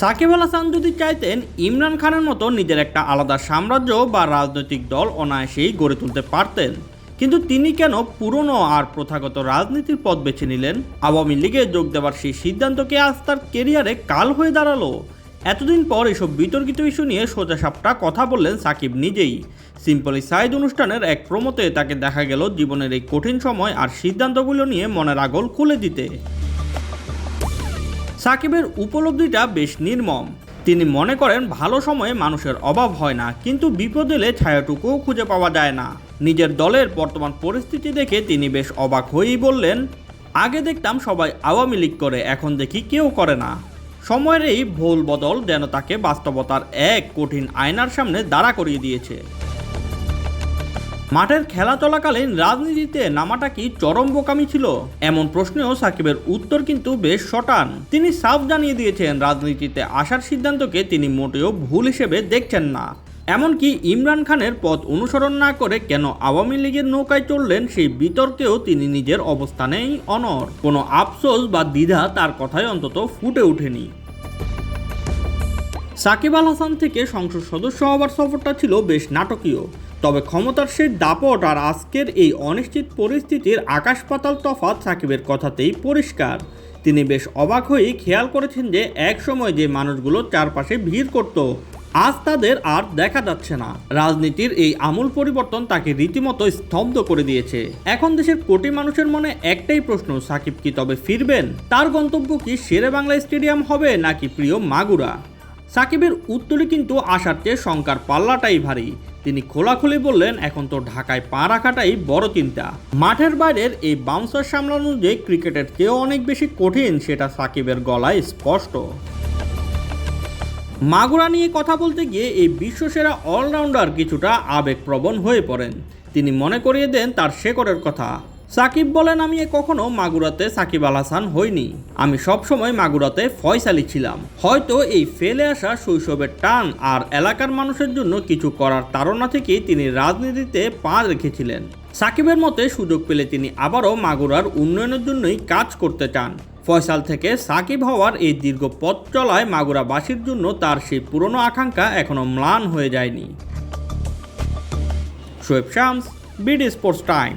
সাকিব আল হাসান যদি চাইতেন ইমরান খানের মতো নিজের একটা আলাদা সাম্রাজ্য বা রাজনৈতিক দল অনায়াসেই গড়ে তুলতে পারতেন, কিন্তু তিনি কেন পুরনো আর প্রথাগত রাজনীতির পথ বেছে নিলেন? আওয়ামী লীগে যোগ দেওয়ার সেই সিদ্ধান্তকে আজ তার কেরিয়ারে কাল হয়ে দাঁড়ালো। এতদিন পর এসব বিতর্কিত ইস্যু নিয়ে সোজাসাপটা কথা বললেন সাকিব নিজেই। সিম্পলি সাইদ অনুষ্ঠানের এক প্রোমোতে তাকে দেখা গেল জীবনের এই কঠিন সময় আর সিদ্ধান্তগুলো নিয়ে মনের আগল খুলে দিতে। সাকিবের উপলব্ধিটা বেশ নির্মম। তিনি মনে করেন ভালো সময়ে মানুষের অভাব হয় না, কিন্তু বিপদ এলে ছায়াটুকুও খুঁজে পাওয়া যায় না। নিজের দলের বর্তমান পরিস্থিতি দেখে তিনি বেশ অবাক হয়েই বললেন, আগে দেখতাম সবাই আওয়ামী লীগ করে, এখন দেখি কেউ করে না। সময়ের এই ভুল বদল যেন তাকে বাস্তবতার এক কঠিন আয়নার সামনে দাঁড়া করিয়ে দিয়েছে। মাঠের খেলা চলাকালীন রাজনীতিতে নামাটা কি চরম বোকামি ছিল? এমন প্রশ্নেও সাকিবের উত্তর কিন্তু বেশ শটান। তিনি সাফ জানিয়ে দিয়েছেন রাজনীতিতে আসার সিদ্ধান্তকে তিনি মোটেও ভুল হিসেবে দেখছেন না। এমনকি ইমরান খানের পথ অনুসরণ না করে কেন আওয়ামী লীগের নৌকায় চললেন সেই বিতর্কেও তিনি নিজের অবস্থানেই অনড়। কোনো আফসোস বা দ্বিধা তার কথায় অন্তত ফুটে ওঠেনি। সাকিব আল হাসান থেকে সংসদ সদস্য হওয়ার সফরটা ছিল বেশ নাটকীয়, তবে ক্ষমতার সেই দাপট আর আজকের এই অনিশ্চিত পরিস্থিতির আকাশ পাতাল তফাৎ সাকিবের কথাতেই পরিষ্কার। তিনি বেশ অবাক হয়েই খেয়াল করেছেন যে এক সময় যে মানুষগুলো চারপাশে ভিড় করত, আজ তাদের আর দেখা যাচ্ছে না। রাজনীতির এই আমূল পরিবর্তন তাকে রীতিমতো স্তব্ধ করে দিয়েছে। এখন দেশের কোটি মানুষের মনে একটাই প্রশ্ন, সাকিব কি তবে ফিরবেন? তার গন্তব্য কি শেরেবাংলা স্টেডিয়াম হবে নাকি প্রিয় মাগুরা? সাকিবের উত্তরে কিন্তু আসার চেয়ে শঙ্কার পাল্লাটাই ভারী। তিনি খোলাখুলি বললেন, এখন তো ঢাকায় পা রাখাটাই বড় চিন্তা। মাঠের বাইরের এই বাউন্সার সামলানো যে ক্রিকেটের চেয়েও অনেক বেশি কঠিন, সেটা সাকিবের গলায় স্পষ্ট। মাগুরা নিয়ে কথা বলতে গিয়ে এই বিশ্বসেরা অলরাউন্ডার কিছুটা আবেগপ্রবণ হয়ে পড়েন। তিনি মনে করিয়ে দেন তার শেকড়ের কথা। সাকিব বলেন, আমি কখনো মাগুরাতে সাকিব আল হাসান হইনি। আমি সবসময় মাগুরাতে ফয়সালি ছিলাম। হয়তো এই ফেলে আসা শৈশবের টান আর এলাকার মানুষের জন্য কিছু করার তাড়না থেকেই তিনি রাজনীতিতে পা রেখেছিলেন। সাকিবের মতে সুযোগ পেলে তিনি আবারও মাগুরার উন্নয়নের জন্যই কাজ করতে চান। ফয়সাল থেকে সাকিব হওয়ার এই দীর্ঘ পথ চলায় মাগুরাবাসীর জন্য তার সেই পুরনো আকাঙ্ক্ষা এখনো ম্লান হয়ে যায়নি। Shoaib Shams, BD sports time.